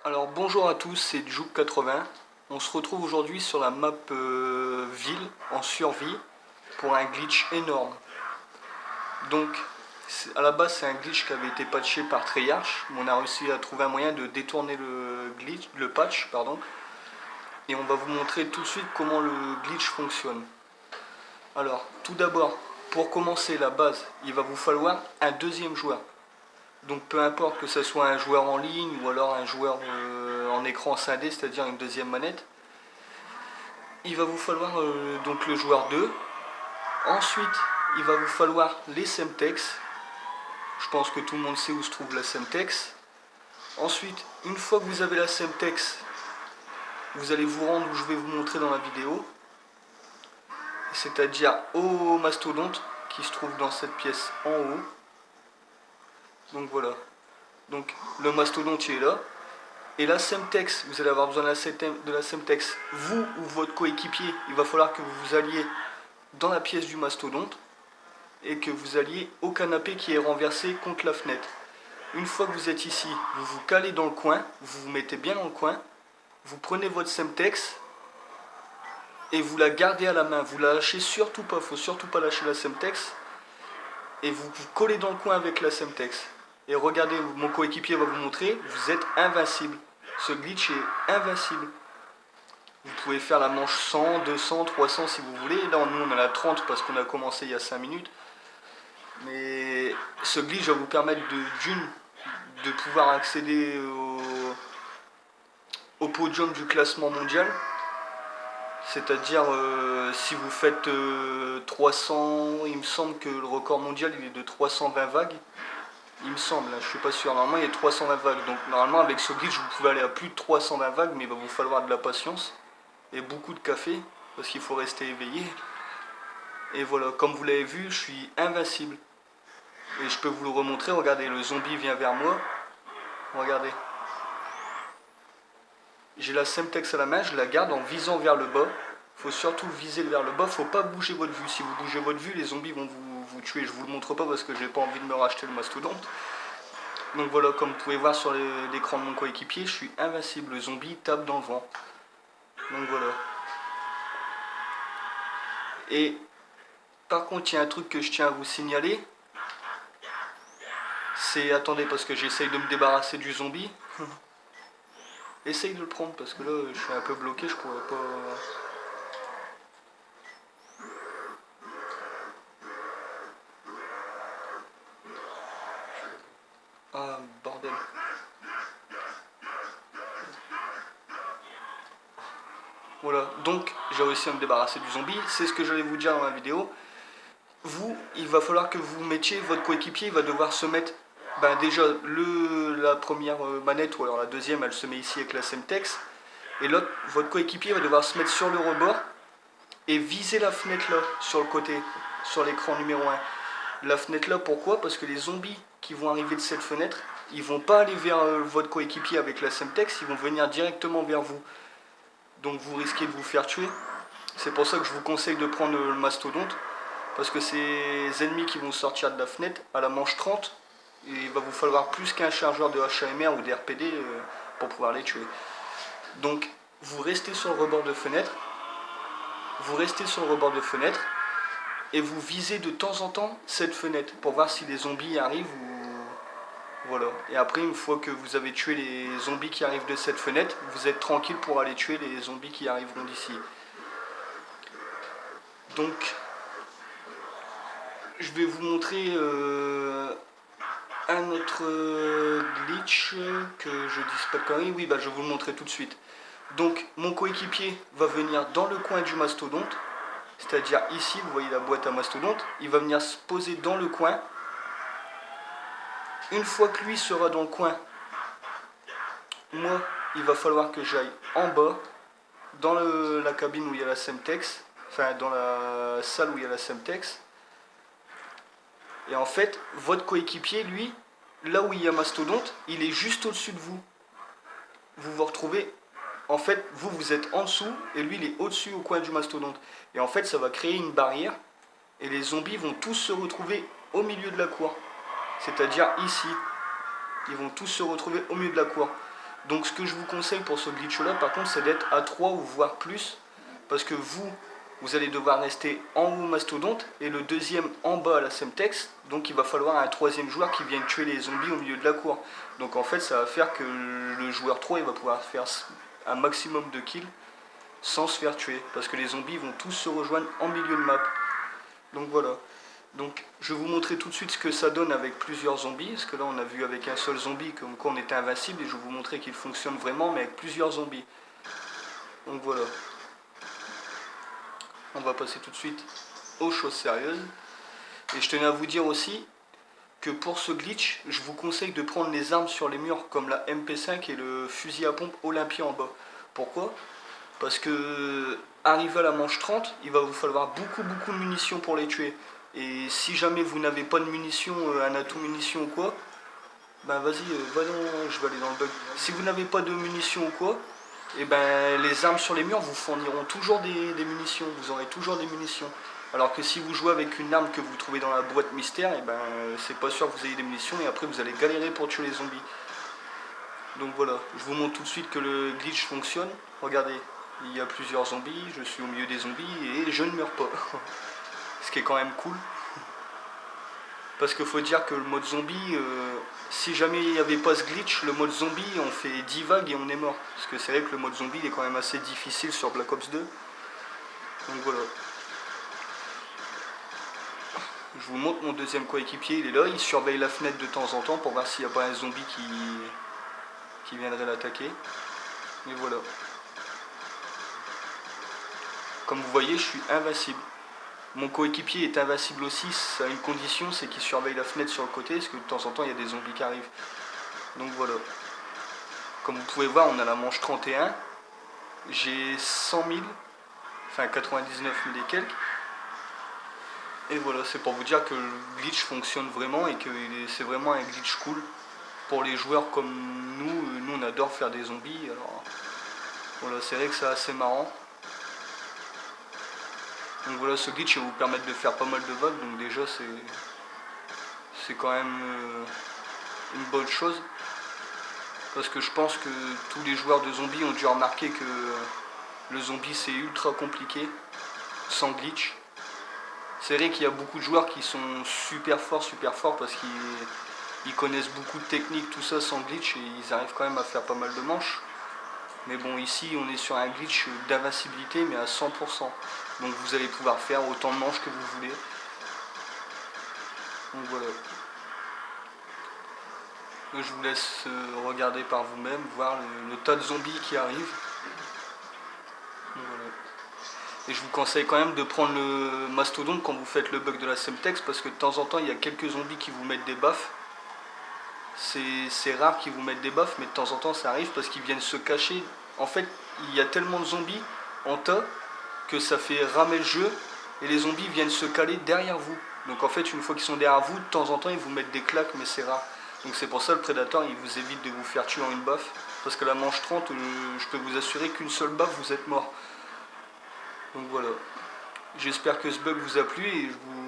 Alors bonjour à tous, c'est Juke80. On se retrouve aujourd'hui sur la map ville en survie pour un glitch énorme. Donc à la base c'est un glitch qui avait été patché par Treyarch, mais on a réussi à trouver un moyen de détourner le patch, pardon. Et on va vous montrer tout de suite comment le glitch fonctionne. Alors tout d'abord, pour commencer la base, il va vous falloir un deuxième joueur. Donc peu importe que ce soit un joueur en ligne ou alors un joueur en écran scindé, c'est-à-dire une deuxième manette, il va vous falloir donc le joueur 2. Ensuite, il va vous falloir les Semtex. Je pense que tout le monde sait où se trouve la Semtex. Ensuite, une fois que vous avez la Semtex, vous allez vous rendre où je vais vous montrer dans la vidéo, c'est-à-dire au mastodonte qui se trouve dans cette pièce en haut. Donc voilà. Donc le mastodonte il est là. Et la Semtex, vous allez avoir besoin de la Semtex, vous ou votre coéquipier, il va falloir que vous vous alliez dans la pièce du mastodonte et que vous alliez au canapé qui est renversé contre la fenêtre. Une fois que vous êtes ici, vous vous calez dans le coin, vous vous mettez bien dans le coin, vous prenez votre Semtex et vous la gardez à la main. Vous la lâchez surtout pas, il ne faut surtout pas lâcher la Semtex. Et vous vous collez dans le coin avec la Semtex. Et regardez, mon coéquipier va vous montrer, vous êtes invincible. Ce glitch est invincible. Vous pouvez faire la manche 100, 200, 300 si vous voulez. Là, nous, on en a 30 parce qu'on a commencé il y a 5 minutes. Mais ce glitch va vous permettre de pouvoir accéder au podium du classement mondial. C'est-à-dire, si vous faites 300, il me semble que le record mondial il est de 320 vagues. Il me semble, je suis pas sûr. Normalement, il y a 320 vagues. Donc, normalement, avec ce glitch, vous pouvez aller à plus de 320 vagues, mais il va vous falloir de la patience et beaucoup de café parce qu'il faut rester éveillé. Et voilà, comme vous l'avez vu, je suis invincible. Et je peux vous le remontrer. Regardez, le zombie vient vers moi. Regardez. J'ai la Semtex à la main, je la garde en visant vers le bas. Il faut surtout viser vers le bas, faut pas bouger votre vue. Si vous bougez votre vue, les zombies vont vous tuer. Je vous le montre pas parce que j'ai pas envie de me racheter le mastodonte. Donc voilà, comme vous pouvez voir sur l'écran de mon coéquipier, je suis invincible. Le zombie tape dans le vent. Donc voilà. Et par contre, il y a un truc que je tiens à vous signaler. C'est, attendez, parce que j'essaye de me débarrasser du zombie. Essaye de le prendre parce que là, je suis un peu bloqué, je pourrais pas... Ah, bordel. Voilà, donc j'ai réussi à me débarrasser du zombie. C'est ce que j'allais vous dire dans la vidéo. Vous, il va falloir que vous mettiez, votre coéquipier il va devoir se mettre... Ben déjà, la première manette, ou alors la deuxième, elle se met ici avec la Semtex. Et l'autre, votre coéquipier va devoir se mettre sur le rebord et viser la fenêtre là, sur le côté, sur l'écran numéro 1. La fenêtre là, pourquoi? Parce que les zombies qui vont arriver de cette fenêtre, ils vont pas aller vers votre coéquipier avec la Semtex, ils vont venir directement vers vous. Donc vous risquez de vous faire tuer. C'est pour ça que je vous conseille de prendre le mastodonte. Parce que ces ennemis qui vont sortir de la fenêtre, à la manche 30, il va vous falloir plus qu'un chargeur de HAMR ou d'RPD pour pouvoir les tuer. Donc vous restez sur le rebord de fenêtre. Vous restez sur le rebord de fenêtre. Et vous visez de temps en temps cette fenêtre pour voir si les zombies arrivent ou... Voilà. Et après, une fois que vous avez tué les zombies qui arrivent de cette fenêtre, vous êtes tranquille pour aller tuer les zombies qui arriveront d'ici. Donc, je vais vous montrer un autre glitch que je dise pas de conneries. Oui, bah, je vais vous le montrer tout de suite. Donc, mon coéquipier va venir dans le coin du mastodonte. C'est-à-dire ici, vous voyez la boîte à mastodonte. Il va venir se poser dans le coin. Une fois que lui sera dans le coin, moi, il va falloir que j'aille en bas, dans la cabine où il y a la Semtex, enfin dans la salle où il y a la Semtex. Et en fait, votre coéquipier, lui, là où il y a Mastodonte, il est juste au-dessus de vous. Vous vous retrouvez, en fait, vous êtes en dessous et lui, il est au-dessus au coin du Mastodonte. Et en fait, ça va créer une barrière et les zombies vont tous se retrouver au milieu de la cour. C'est-à-dire ici. Ils vont tous se retrouver au milieu de la cour. Donc ce que je vous conseille pour ce glitch là par contre c'est d'être à 3 ou voire plus, parce que vous allez devoir rester en haut mastodonte et le deuxième en bas à la Semtex, donc il va falloir un troisième joueur qui vienne tuer les zombies au milieu de la cour. Donc en fait ça va faire que le joueur 3 il va pouvoir faire un maximum de kills sans se faire tuer, parce que les zombies vont tous se rejoindre en milieu de map. Donc voilà. Donc je vais vous montrer tout de suite ce que ça donne avec plusieurs zombies, parce que là on a vu avec un seul zombie comme quoi on était invincible, et je vais vous montrer qu'il fonctionne vraiment mais avec plusieurs zombies. Donc voilà. On va passer tout de suite aux choses sérieuses. Et je tenais à vous dire aussi que pour ce glitch, je vous conseille de prendre les armes sur les murs comme la MP5 et le fusil à pompe Olympia en bas. Pourquoi? Parce que arrivé à la manche 30, il va vous falloir beaucoup de munitions pour les tuer. Et si jamais vous n'avez pas de munitions, un atout munitions ou quoi, ben vas-y, va dans, je vais aller dans le bug. Si vous n'avez pas de munitions ou quoi, et ben les armes sur les murs vous fourniront toujours des munitions, vous aurez toujours des munitions. Alors que si vous jouez avec une arme que vous trouvez dans la boîte mystère, et ben c'est pas sûr que vous ayez des munitions et après vous allez galérer pour tuer les zombies. Donc voilà, je vous montre tout de suite que le glitch fonctionne. Regardez, il y a plusieurs zombies, je suis au milieu des zombies et je ne meurs pas. Ce qui est quand même cool. Parce qu'il faut dire que le mode zombie, si jamais il n'y avait pas ce glitch, le mode zombie, on fait 10 vagues et on est mort. Parce que c'est vrai que le mode zombie il est quand même assez difficile sur Black Ops 2. Donc voilà. Je vous montre mon deuxième coéquipier, il est là, il surveille la fenêtre de temps en temps pour voir s'il n'y a pas un zombie qui viendrait l'attaquer. Et voilà. Comme vous voyez, je suis invincible. Mon coéquipier est invincible aussi, ça a une condition, c'est qu'il surveille la fenêtre sur le côté, parce que de temps en temps il y a des zombies qui arrivent. Donc voilà. Comme vous pouvez voir, on a la manche 31. J'ai 100 000, enfin 99 000 et quelques. Et voilà, c'est pour vous dire que le glitch fonctionne vraiment et que c'est vraiment un glitch cool. Pour les joueurs comme nous on adore faire des zombies, alors voilà, c'est vrai que c'est assez marrant. Donc voilà, ce glitch va vous permettre de faire pas mal de vagues, donc déjà c'est quand même une bonne chose. Parce que je pense que tous les joueurs de zombies ont dû remarquer que le zombie c'est ultra compliqué, sans glitch. C'est vrai qu'il y a beaucoup de joueurs qui sont super forts parce qu'ils connaissent beaucoup de techniques, tout ça sans glitch, et ils arrivent quand même à faire pas mal de manches. Mais bon, ici on est sur un glitch d'invincibilité mais à 100%. Donc vous allez pouvoir faire autant de manches que vous voulez. Donc voilà. Je vous laisse regarder par vous-même, voir le tas de zombies qui arrivent. Voilà. Et je vous conseille quand même de prendre le mastodonte quand vous faites le bug de la Semtex, parce que de temps en temps il y a quelques zombies qui vous mettent des baffes. C'est rare qu'ils vous mettent des baffes, mais de temps en temps ça arrive parce qu'ils viennent se cacher. En fait, il y a tellement de zombies en tas que ça fait ramer le jeu et les zombies viennent se caler derrière vous. Donc en fait, une fois qu'ils sont derrière vous, de temps en temps ils vous mettent des claques, mais c'est rare. Donc c'est pour ça le prédateur il vous évite de vous faire tuer en une baffe. Parce que la manche 30, je peux vous assurer qu'une seule baffe vous êtes mort. Donc voilà. J'espère que ce bug vous a plu et je vous